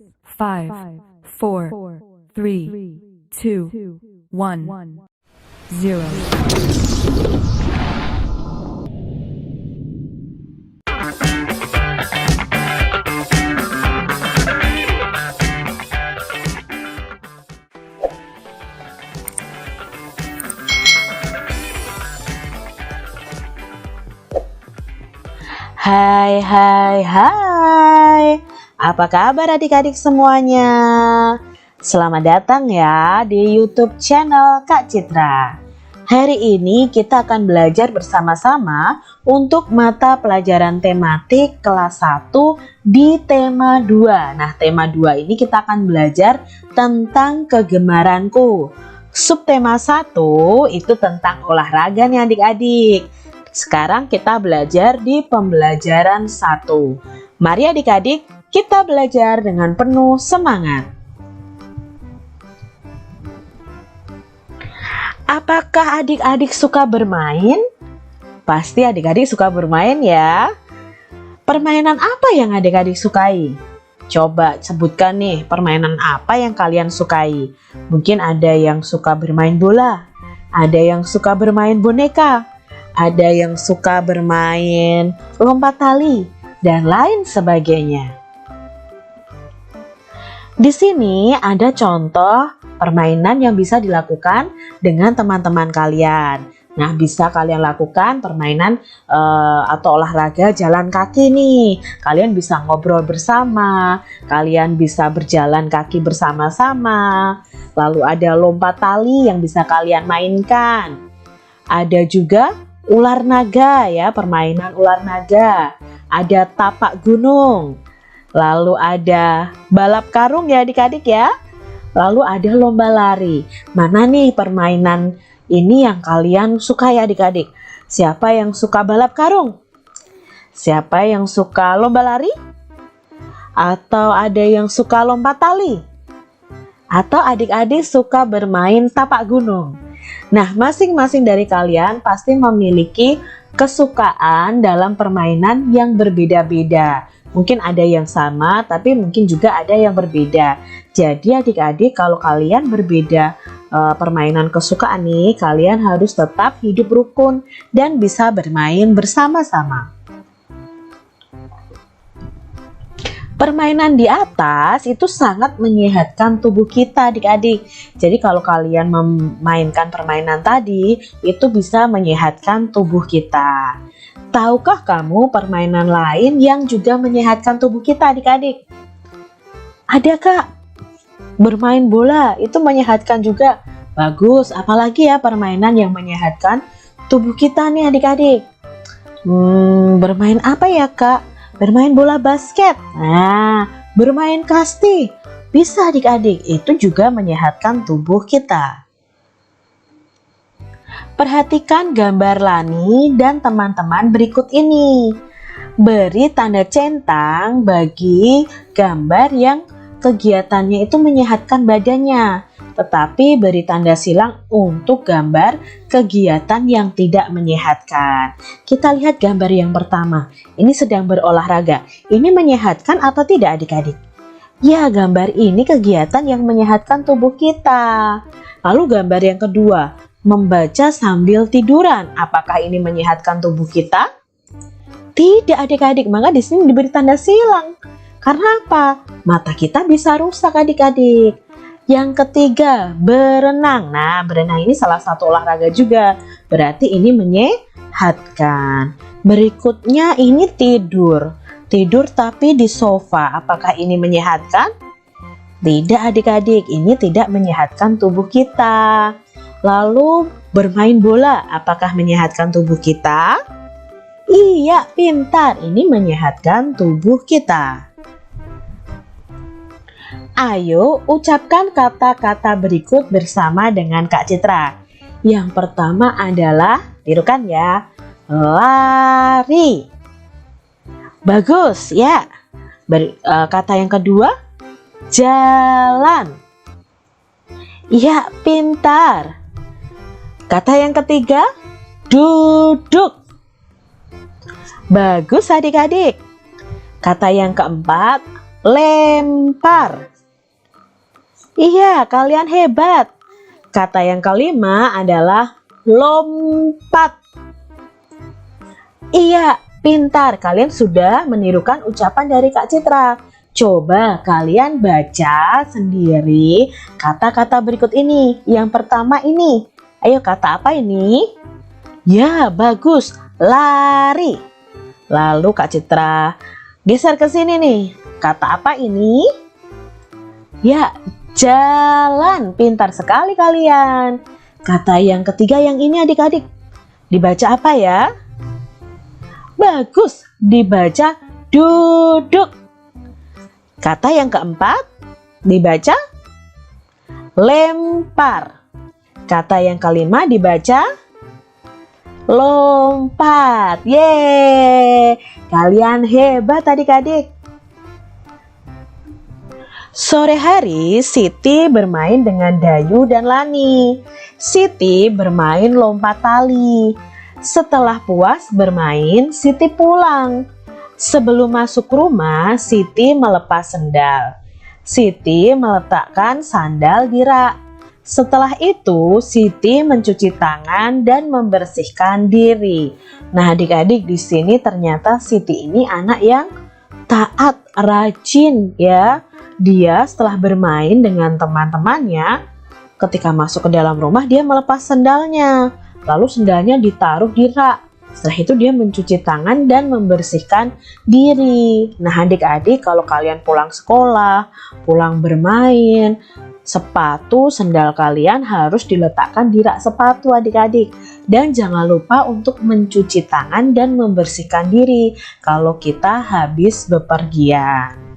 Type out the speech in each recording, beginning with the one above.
5, 4, 3, 2, 1, 0. Hai. Apa kabar adik-adik semuanya? Selamat datang ya di YouTube channel Kak Citra. Hari ini kita akan belajar bersama-sama untuk mata pelajaran tematik kelas 1 di tema 2. Nah, tema 2 ini kita akan belajar tentang kegemaranku. Subtema 1 itu tentang olahraga nih adik-adik. Sekarang kita belajar di pembelajaran 1. Mari adik-adik, kita belajar dengan penuh semangat. Apakah adik-adik suka bermain? Pasti adik-adik suka bermain ya. Permainan apa yang adik-adik sukai? Coba sebutkan nih, permainan apa yang kalian sukai? Mungkin ada yang suka bermain bola, ada yang suka bermain boneka, ada yang suka bermain lompat tali, dan lain sebagainya. Di sini ada contoh permainan yang bisa dilakukan dengan teman-teman kalian. Nah, bisa kalian lakukan permainan atau olahraga jalan kaki nih. Kalian bisa ngobrol bersama, kalian bisa berjalan kaki bersama-sama. Lalu ada lompat tali yang bisa kalian mainkan. Ada juga ular naga ya, permainan ular naga. Ada tapak gunung. Lalu ada balap karung ya adik-adik ya. Lalu ada lomba lari. Mana nih permainan ini yang kalian suka ya adik-adik? Siapa yang suka balap karung? Siapa yang suka lomba lari? Atau ada yang suka lompat tali? Atau adik-adik suka bermain tapak gunung? Nah, masing-masing dari kalian pasti memiliki kesukaan dalam permainan yang berbeda-beda. Mungkin ada yang sama, tapi mungkin juga ada yang berbeda. Jadi adik-adik, kalau kalian berbeda permainan kesukaan nih, kalian harus tetap hidup rukun dan bisa bermain bersama-sama. Permainan di atas itu sangat menyehatkan tubuh kita adik-adik. Jadi kalau kalian memainkan permainan tadi, itu bisa menyehatkan tubuh kita. Tahukah kamu permainan lain yang juga menyehatkan tubuh kita adik-adik? Ada Kak, bermain bola itu menyehatkan juga. Bagus, apalagi ya permainan yang menyehatkan tubuh kita nih adik-adik. Bermain apa ya Kak? Bermain bola basket. Nah, bermain kasti. Bisa adik-adik, itu juga menyehatkan tubuh kita. Perhatikan gambar Lani dan teman-teman berikut ini. Beri tanda centang bagi gambar yang kegiatannya itu menyehatkan badannya. Tetapi beri tanda silang untuk gambar kegiatan yang tidak menyehatkan. Kita lihat gambar yang pertama. Ini sedang berolahraga. Ini menyehatkan atau tidak adik-adik? Ya, gambar ini kegiatan yang menyehatkan tubuh kita. Lalu gambar yang kedua, membaca sambil tiduran. Apakah ini menyehatkan tubuh kita? Tidak adik-adik, maka di sini diberi tanda silang. Karena apa? Mata kita bisa rusak adik-adik. Yang ketiga, berenang. Nah, berenang ini salah satu olahraga juga. Berarti ini menyehatkan. Berikutnya ini tidur. Tidur tapi di sofa. Apakah ini menyehatkan? Tidak adik-adik, ini tidak menyehatkan tubuh kita. Lalu bermain bola, apakah menyehatkan tubuh kita? Iya, pintar. Ini menyehatkan tubuh kita. Ayo ucapkan kata-kata berikut bersama dengan Kak Citra. Yang pertama adalah, tirukan ya, lari. Bagus ya. Kata yang kedua, jalan. Iya, pintar. Kata yang ketiga, duduk. Bagus adik-adik. Kata yang keempat, lempar. Iya, kalian hebat. Kata yang kelima adalah lompat. Iya, pintar. Kalian sudah menirukan ucapan dari Kak Citra. Coba kalian baca sendiri kata-kata berikut ini. Yang pertama ini. Ayo, kata apa ini? Ya, bagus. Lari. Lalu Kak Citra geser ke sini nih. Kata apa ini? Ya, jalan. Pintar sekali kalian. Kata yang ketiga yang ini adik-adik. Dibaca apa ya? Bagus. Dibaca duduk. Kata yang keempat. Dibaca lempar. Kata yang kelima dibaca lompat. Yeay, kalian hebat adik-adik. Sore hari, Siti bermain dengan Dayu dan Lani. Siti bermain lompat tali. Setelah puas bermain, Siti pulang. Sebelum masuk rumah, Siti melepas sendal. Siti meletakkan sandal di rak. Setelah itu, Siti mencuci tangan dan membersihkan diri. Nah, adik-adik, di sini ternyata Siti ini anak yang taat, rajin ya. Dia setelah bermain dengan teman-temannya, ketika masuk ke dalam rumah dia melepas sendalnya. Lalu sendalnya ditaruh di rak. Setelah itu dia mencuci tangan dan membersihkan diri. Nah, adik-adik, kalau kalian pulang sekolah, pulang bermain, sepatu, sendal kalian harus diletakkan di rak sepatu adik-adik. Dan jangan lupa untuk mencuci tangan dan membersihkan diri kalau kita habis bepergian.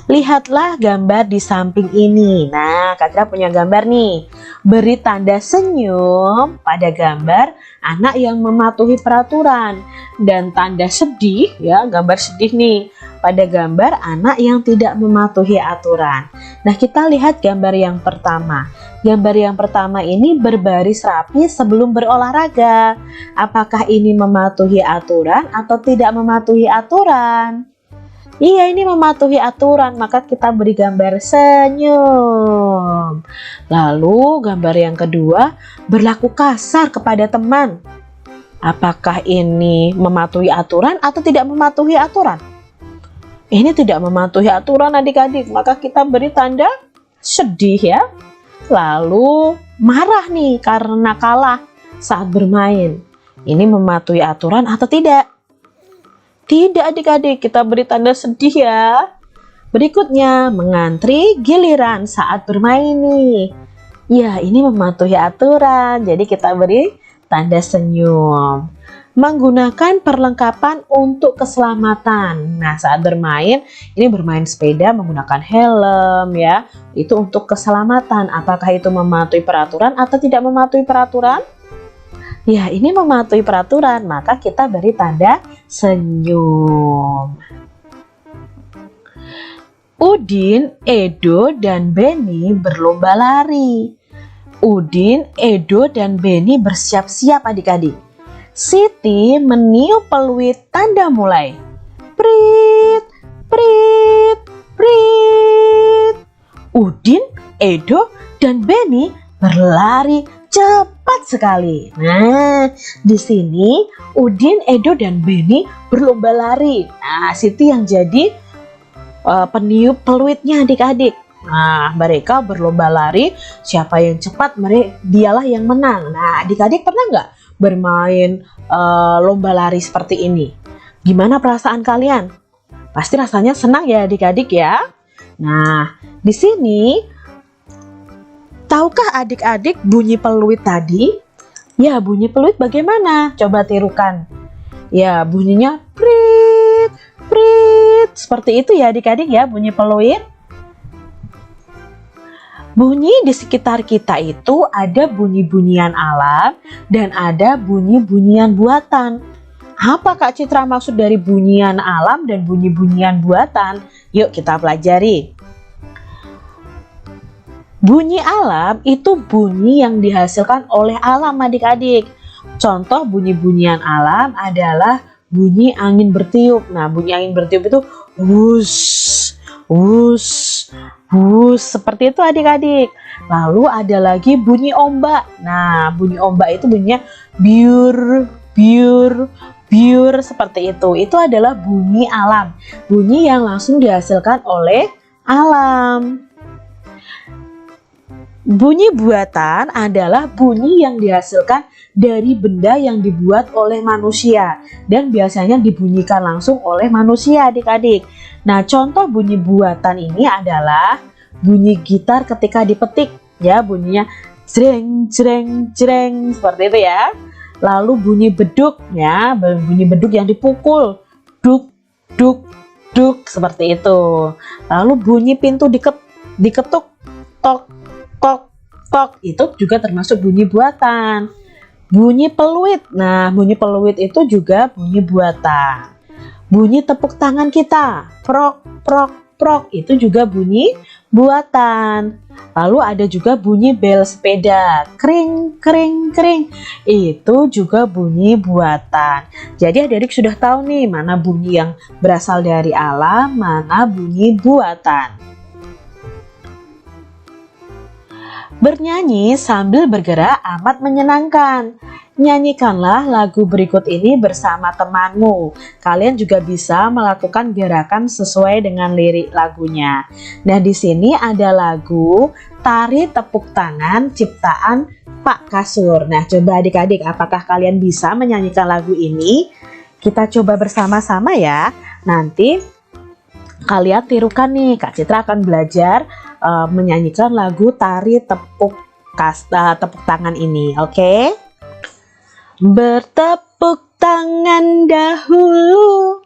Lihatlah gambar di samping ini. Nah, Kak Citra punya gambar nih. Beri tanda senyum pada gambar anak yang mematuhi peraturan. Dan tanda sedih, ya, gambar sedih nih, pada gambar anak yang tidak mematuhi aturan. Nah, kita lihat gambar yang pertama. Gambar yang pertama ini berbaris rapi sebelum berolahraga. Apakah ini mematuhi aturan atau tidak mematuhi aturan? Iya, ini mematuhi aturan, maka kita beri gambar senyum. Lalu gambar yang kedua, berlaku kasar kepada teman. Apakah ini mematuhi aturan atau tidak mematuhi aturan? Ini tidak mematuhi aturan adik-adik, maka kita beri tanda sedih ya. Lalu marah nih karena kalah saat bermain. Ini mematuhi aturan atau tidak? Tidak adik-adik, kita beri tanda sedih ya. Berikutnya, mengantri giliran saat bermain nih. Ya, ini mematuhi aturan, jadi kita beri tanda senyum. Menggunakan perlengkapan untuk keselamatan. Nah, saat bermain, ini bermain sepeda menggunakan helm ya. Itu untuk keselamatan. Apakah itu mematuhi peraturan atau tidak mematuhi peraturan? Ya, ini mematuhi peraturan, maka kita beri tanda senyum. Udin, Edo, dan Beni berlomba lari. Udin, Edo, dan Beni bersiap-siap adik-adik. Siti meniup peluit tanda mulai. Prit, prit, prit. Udin, Edo, dan Beni berlari cepat sekali. Nah, di sini Udin, Edo, dan Beni berlomba lari. Nah, Siti yang jadi peniup peluitnya adik-adik. Nah, mereka berlomba lari. Siapa yang cepat, dialah yang menang. Nah, adik-adik pernah nggak bermain lomba lari seperti ini? Gimana perasaan kalian? Pasti rasanya senang ya adik-adik ya. Nah, di sini tahukah adik-adik bunyi peluit tadi? Ya, bunyi peluit bagaimana? Coba tirukan. Ya, bunyinya prit, prit. Seperti itu ya adik-adik ya bunyi peluit. Bunyi di sekitar kita itu ada bunyi-bunyian alam dan ada bunyi-bunyian buatan. Apa Kak Citra maksud dari bunyian alam dan bunyi-bunyian buatan? Yuk kita pelajari. Bunyi alam itu bunyi yang dihasilkan oleh alam adik-adik. Contoh bunyi-bunyian alam adalah bunyi angin bertiup. Nah, bunyi angin bertiup itu wus, wus, wus, seperti itu adik-adik. Lalu ada lagi bunyi ombak. Nah, bunyi ombak itu bunyinya biur, biur, biur, seperti itu. Itu adalah bunyi alam, bunyi yang langsung dihasilkan oleh alam. Bunyi buatan adalah bunyi yang dihasilkan dari benda yang dibuat oleh manusia dan biasanya dibunyikan langsung oleh manusia, adik-adik. Nah, contoh bunyi buatan ini adalah bunyi gitar ketika dipetik, ya, bunyinya jreng jreng jreng, seperti itu ya. Lalu bunyi beduk, ya, bunyi beduk yang dipukul, duk duk duk, seperti itu. Lalu bunyi pintu diketuk, tok tok tok, itu juga termasuk bunyi buatan. Bunyi peluit, nah bunyi peluit itu juga bunyi buatan. Bunyi tepuk tangan kita, prok prok prok, itu juga bunyi buatan. Lalu ada juga bunyi bel sepeda, kring kring kring, itu juga bunyi buatan. Jadi adik-adik sudah tahu nih mana bunyi yang berasal dari alam, mana bunyi buatan. Bernyanyi sambil bergerak amat menyenangkan. Nyanyikanlah lagu berikut ini bersama temanmu. Kalian juga bisa melakukan gerakan sesuai dengan lirik lagunya. Nah, di sini ada lagu Tari Tepuk Tangan ciptaan Pak Kasur. Nah, coba adik-adik, apakah kalian bisa menyanyikan lagu ini? Kita coba bersama-sama ya. Nanti kalian tirukan nih, Kak Citra akan belajar menyanyikan lagu Tari Tepuk Tangan ini, oke? Bertepuk tangan dahulu,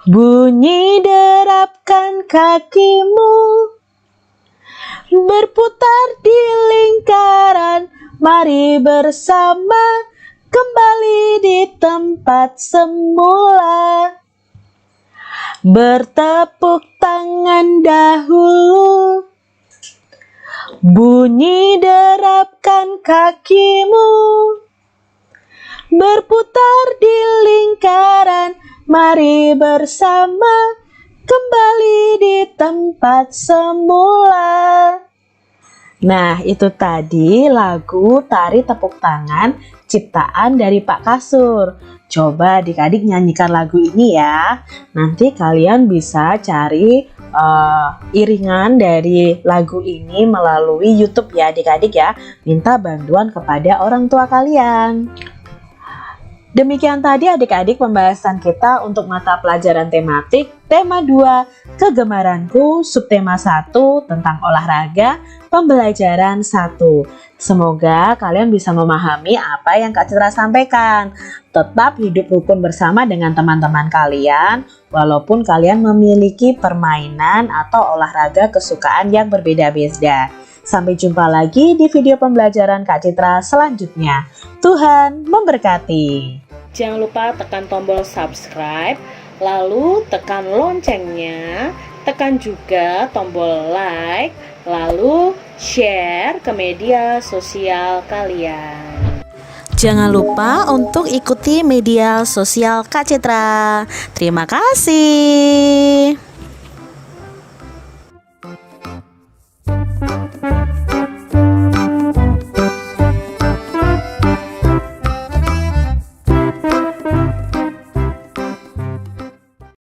bunyi derapkan kakimu, berputar di lingkaran, mari bersama kembali di tempat semula. Bertepuk tangan dahulu, bunyi derapkan kakimu, berputar di lingkaran, mari bersama kembali di tempat semula. Nah, itu tadi lagu Tari Tepuk Tangan ciptaan dari Pak Kasur. Coba adik-adik nyanyikan lagu ini ya. Nanti kalian bisa cari iringan dari lagu ini melalui YouTube ya adik-adik ya. Minta bantuan kepada orang tua kalian. Demikian tadi adik-adik pembahasan kita untuk mata pelajaran tematik tema 2 kegemaranku, subtema 1 tentang olahraga, pembelajaran 1. Semoga kalian bisa memahami apa yang Kak Citra sampaikan. Tetap hidup rukun bersama dengan teman-teman kalian walaupun kalian memiliki permainan atau olahraga kesukaan yang berbeda-beda. Sampai jumpa lagi di video pembelajaran Kak Citra selanjutnya. Tuhan memberkati. Jangan lupa tekan tombol subscribe, lalu tekan loncengnya, tekan juga tombol like, lalu share ke media sosial kalian. Jangan lupa untuk ikuti media sosial Kak Citra. Terima kasih.